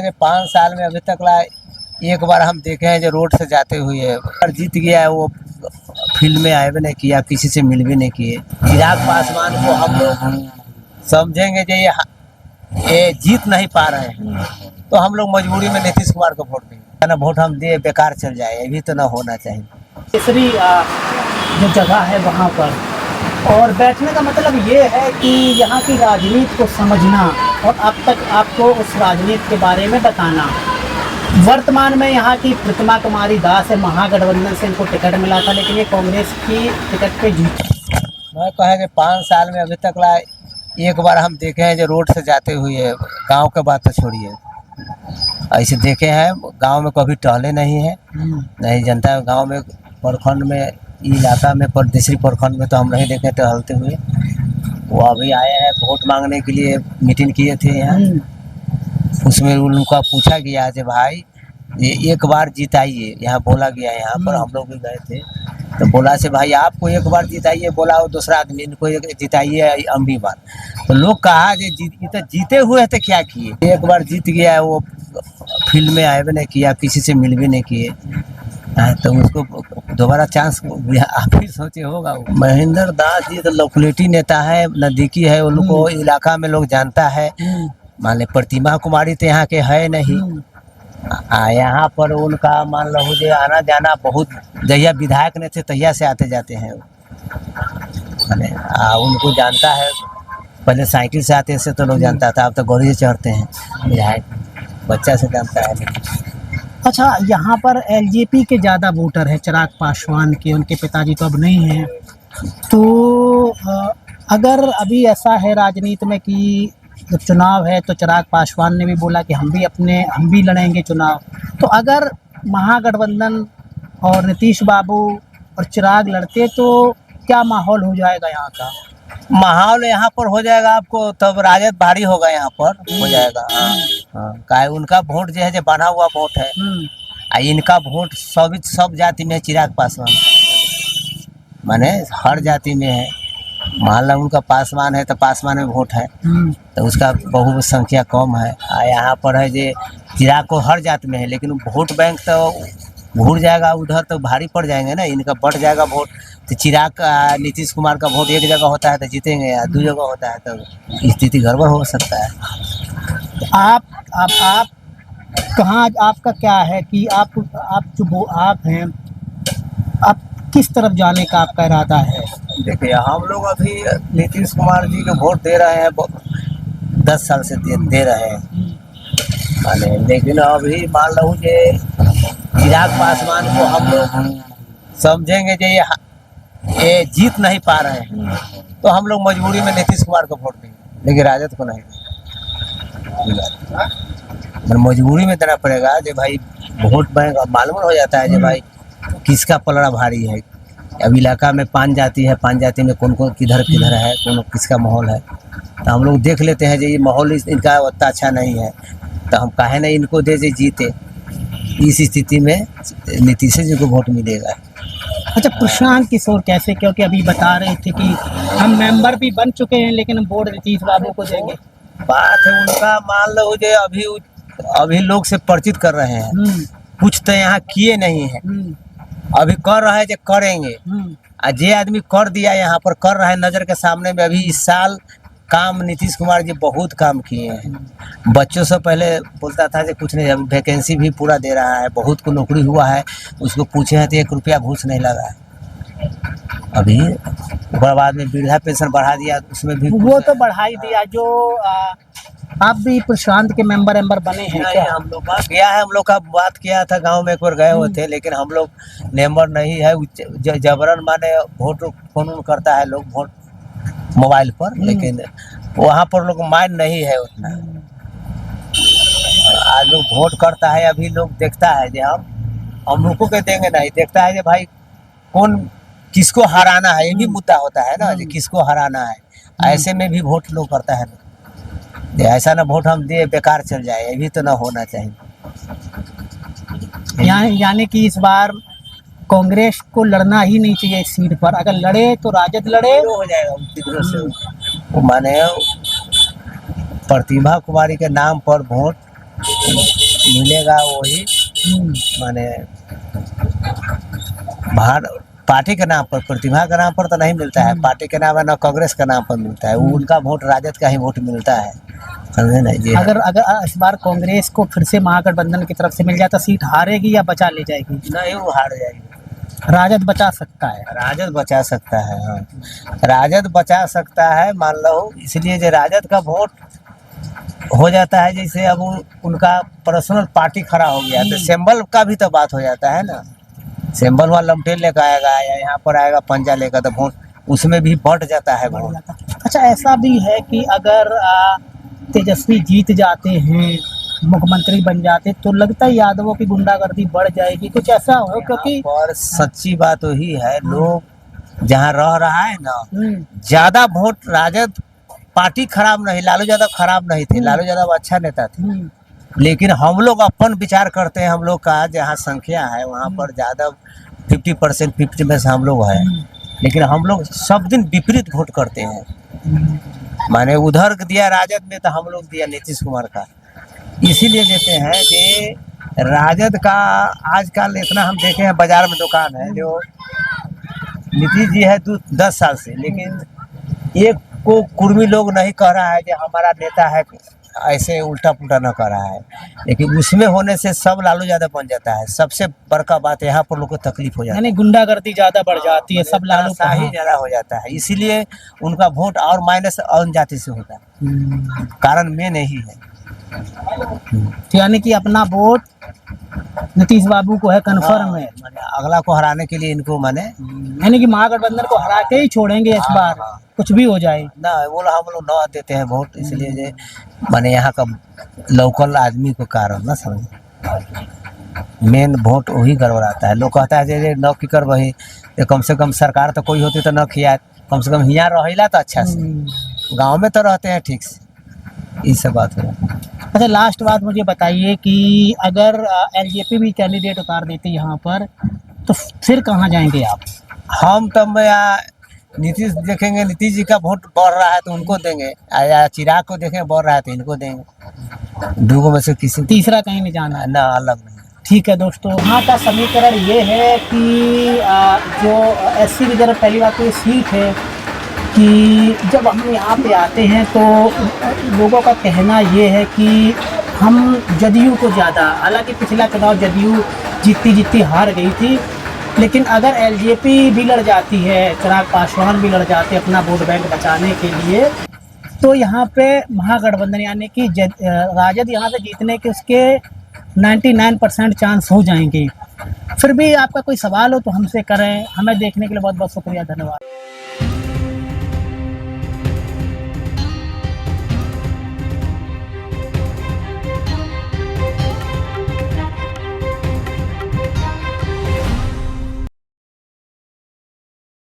कि 5 साल में अभी तक ला एक बार हम देखे हैं जो रोड से जाते हुए और जीत गया है। वो फील्ड में आए भी नहीं किया, किसी से मिल भी नहीं किए। चिराग पासवान को हम लोग समझेंगे जो ये जीत नहीं पा रहे हैं, तो हम लोग मजबूरी में नीतीश कुमार को वोट देंगे। ना वोट हम दिए बेकार चल जाए, ये भी तो ना होना चाहिए। तीसरी जो जगह है वहाँ पर, और बैठने का मतलब ये है कि यहाँ की राजनीति को समझना और अब तक आपको उस राजनीति के बारे में बताना। वर्तमान में यहाँ की प्रतिमा कुमारी दास है, महागठबंधन से इनको टिकट मिला था, लेकिन ये कांग्रेस की टिकट पे जीते। मैं कहे कि 5 साल में अभी तक ला एक बार हम देखे हैं जो रोड से जाते हुए, गांव के बात तो छोड़िए, ऐसे देखे हैं। गांव में कभी टहले नहीं है, नहीं जनता गांव में, प्रखंड में, इलाका में, दूसरी प्रखंड में तो हम नहीं देखे टहलते हुए। वो अभी आए हैं वोट मांगने के लिए, मीटिंग किए थे यहाँ। उसमें उनका पूछा गया कि भाई ये एक बार जिताइए, यहाँ बोला गया है। यहाँ पर हम लोग भी गए थे तो बोला से भाई आपको एक बार जिताइए, बोला वो दूसरा आदमी इनको जिताइए अम्बी बार। तो लोग कहा कि तो जीते हुए है तो क्या किए, एक बार जीत गया है। वो फील्ड में आए भी नहीं किया, किसी से मिल भी नहीं किए, तो उसको दोबारा चांस आप ही सोचे होगा। महेंद्र दास जी तो लोकलिटी नेता है, नजदीकी है, उनको इलाका में लोग जानता है। मान ले प्रतिमा कुमारी तो यहाँ के है नहीं, यहाँ पर उनका मान लो जो आना जाना बहुत, जहिया विधायक ने थे तहिया से आते जाते हैं। माने उनको जानता है, पहले साइकिल से आते से तो लोग जानता था, अब तो गौरी से चढ़ते हैं। विधायक बच्चा से जानता है। अच्छा, यहाँ पर एलजेपी के ज़्यादा वोटर हैं, चिराग पासवान के, उनके पिताजी तो अब नहीं हैं। तो अगर अभी ऐसा है राजनीति में कि जब चुनाव है तो चिराग पासवान ने भी बोला कि हम भी लड़ेंगे चुनाव, तो अगर महागठबंधन और नीतीश बाबू और चिराग लड़ते तो क्या माहौल हो जाएगा यहाँ का? माहौल यहाँ पर हो जाएगा आपको, तब राजद भारी होगा यहाँ पर हो जाएगा। हाँ, उनका वोट जो है जो बना हुआ वोट है, इनका वोट सब जाति में चिराग पासवान, माने हर जाति में है। मान लो उनका पासवान है तो पासवान में वोट है, तो उसका बहु संख्या कम है। यहाँ पर है जे चिराग को हर जात में है, लेकिन वोट बैंक तो घूर जाएगा उधर, तो भारी पड़ जाएंगे ना, इनका बढ़ जाएगा वोट। तो चिराग का, नीतीश कुमार का वोट एक जगह होता है तो जीतेंगे, या 2 जगह होता है तो स्थिति गड़बड़ हो सकता है। तो आप कहाँ, आपका क्या है कि आप जो आप हैं, आप किस तरफ जाने का आपका इरादा है? देखिए हम लोग अभी नीतीश कुमार जी को वोट दे रहे हैं, 10 साल से दे रहे हैं माने, लेकिन अभी मान लो कि चिराग पासवान को हम लोग समझेंगे कि ये जीत नहीं पा रहे हैं, तो हम लोग मजबूरी में नीतीश कुमार को वोट देंगे, लेकिन राजद को नहीं। मजबूरी में देना पड़ेगा जो भाई वोट बैंक मालूम हो जाता है जो भाई किसका पलड़ा भारी है। अब इलाका में 5 जाति है, 5 जाति में कौन कौन किधर है, कौन किसका माहौल है, तो हम लोग देख लेते हैं जो ये माहौल इनका उतना अच्छा नहीं है, तो हम काहे नहीं इनको दे जीते। इस स्थिति में नीतीश जी को वोट मिलेगा। अच्छा, प्रशांत किशोर कैसे, क्योंकि अभी बता रहे थे कि हम मेंबर भी बन चुके हैं लेकिन वोट नीतीश बाबू को देंगे। बात है उनका, मान लो जो अभी लोग से परिचित कर रहे हैं, कुछ तो यहाँ किए नहीं है, अभी कर रहे हैं जो करेंगे। जे आदमी कर दिया यहाँ पर कर रहा है नजर के सामने में। अभी इस साल काम नीतीश कुमार जी बहुत काम किए हैं। बच्चों से पहले बोलता था कि कुछ नहीं, अभी वैकेंसी भी पूरा दे रहा है, बहुत को नौकरी हुआ है। उसको पूछे हैं तो 1 रुपया घूस नहीं लगा है। अभी बाद में वृद्धा पेंशन बढ़ा दिया, उसमें भी वो तो बढ़ाई दिया। जो आप भी प्रशांत के मेंबर बने हैं क्या? हम लोग गया है, हम लोग का बात किया था, गांव में एक बार गए हुए थे, लेकिन हम लोग मेंबर नहीं है। जबरन माने वोट फोन करता है लोग, वोट मोबाइल पर, लेकिन वहाँ पर लोग माइंड नहीं है उतना। आज लोग वोट करता है, अभी लोग देखता है जो हम लोगों के देंगे नहीं, देखता है कि भाई कौन किसको हराना है, ये भी मुद्दा होता है ना, किसको हराना है। ऐसे में भी वोट लोग करता है, ऐसा ना वोट हम दे बेकार चल जाए, ये भी तो ना होना चाहिए। यानी कि इस बार कांग्रेस को लड़ना ही नहीं चाहिए इस सीट पर, अगर लड़े तो राजद लड़े हो जाएगा। माने प्रतिभा कुमारी के नाम पर वोट मिलेगा वही माने बाहर पार्टी के नाम पर, प्रतिभा के नाम पर तो नहीं मिलता है, पार्टी के नाम है न कांग्रेस के नाम पर मिलता है, उनका वोट राजद का ही वोट मिलता है, समझे नहीं जी। अगर अगर इस बार कांग्रेस को फिर से महागठबंधन की तरफ से मिल जाता, सीट हारेगी या बचा ले जाएगी? नहीं, वो हार जाएगी। राजद बचा सकता है। राजद बचा सकता है, हाँ राजद बचा सकता है, मान लो इसलिए जो राजद का वोट हो जाता है, जैसे अब उनका पर्सनल पार्टी खड़ा हो गया तो सिंबल का भी तो बात हो जाता है ना, सिंबल वाला लमटेल लेकर आएगा या यहाँ पर आएगा पंजा लेकर, तो वोट उसमें भी बढ़ जाता है वोट। अच्छा, ऐसा भी है कि अगर तेजस्वी जीत जाते हैं, मुख्यमंत्री बन जाते, तो लगता है यादवों की गुंडागर्दी बढ़ जाएगी, कुछ ऐसा हो? क्योंकि और सच्ची बात वही है, लोग जहाँ रह रहा है ना, ज्यादा वोट राजद पार्टी खराब नहीं, लालू यादव खराब नहीं थे, लालू यादव अच्छा नेता थे, लेकिन हम लोग अपन विचार करते हैं, हम लोग का जहाँ संख्या है वहाँ पर ज्यादा 50% 50 में से हम लोग है, लेकिन हम लोग सब दिन विपरीत वोट करते हैं, माने उधर दिया राजद में तो हम लोग दिया नीतीश कुमार का, इसीलिए देते हैं कि राजद का आजकल इतना हम देखे हैं, बाजार में दुकान है जो नीतीश जी है 10 साल से, लेकिन एक को कुर्मी लोग नहीं कह रहा है कि हमारा नेता है, ऐसे उल्टा पुल्टा न कर रहा है, लेकिन उसमें होने से सब लालू यादव बन जाता है, सबसे बड़का बात यहाँ पर लोग को तकलीफ हो जाती है, यानी गुंडागर्दी ज्यादा बढ़ जाती है, सब लालू का ही ज्यादा हो जाता है, इसीलिए उनका वोट और माइनस अन्य जाति से होता है, कारण मेन यही है। तो यानी कि अपना वोट नीतीश बाबू को है, कन्फर्म है, अगला को हराने के लिए इनको माने, यानी कि महागठबंधन को हरा के ही छोड़ेंगे इस बार, कुछ भी हो जाए ना, वो हम लोग न देते हैं वोट, इसलिए जे माने यहाँ का लोकल आदमी को कारण ना समझ, मेन वोट वही गड़बड़ाता है, लोग कहता है जे न की कर वही, कम से कम सरकार तो कोई होती तो न खिया, कम से कम यहाँ रहिला तो अच्छा से, गाँव में तो रहते हैं ठीक से, ये सब बात है। अच्छा, लास्ट बात मुझे बताइए कि अगर एलजेपी भी कैंडिडेट उतार देती यहाँ पर, तो फिर कहाँ जाएंगे आप? हम तो नीतीश देखेंगे, नीतीश जी का वोट बढ़ रहा है तो उनको देंगे, या चिराग को देखेंगे बढ़ रहा है तो इनको देंगे, दो में से किसी, तीसरा कहीं नहीं जाना है ना, अलग नहीं। ठीक है दोस्तों, यहाँ का समीकरण ये है कि जो SC रिजर्व पहली बात तो ये सीट है कि जब हम यहाँ पे आते हैं तो लोगों का कहना ये है कि हम जदयू को ज़्यादा, हालांकि पिछला चुनाव जदयू जीतती हार गई थी, लेकिन अगर एलजेपी भी लड़ जाती है, चिराग पासवान भी लड़ जाते अपना वोट बैंक बचाने के लिए, तो यहाँ पे महागठबंधन यानी कि राजद यहाँ से जीतने के उसके 99% चांस हो जाएंगे। फिर भी आपका कोई सवाल हो तो हमसे करें। हमें देखने के लिए बहुत बहुत शुक्रिया, धन्यवाद।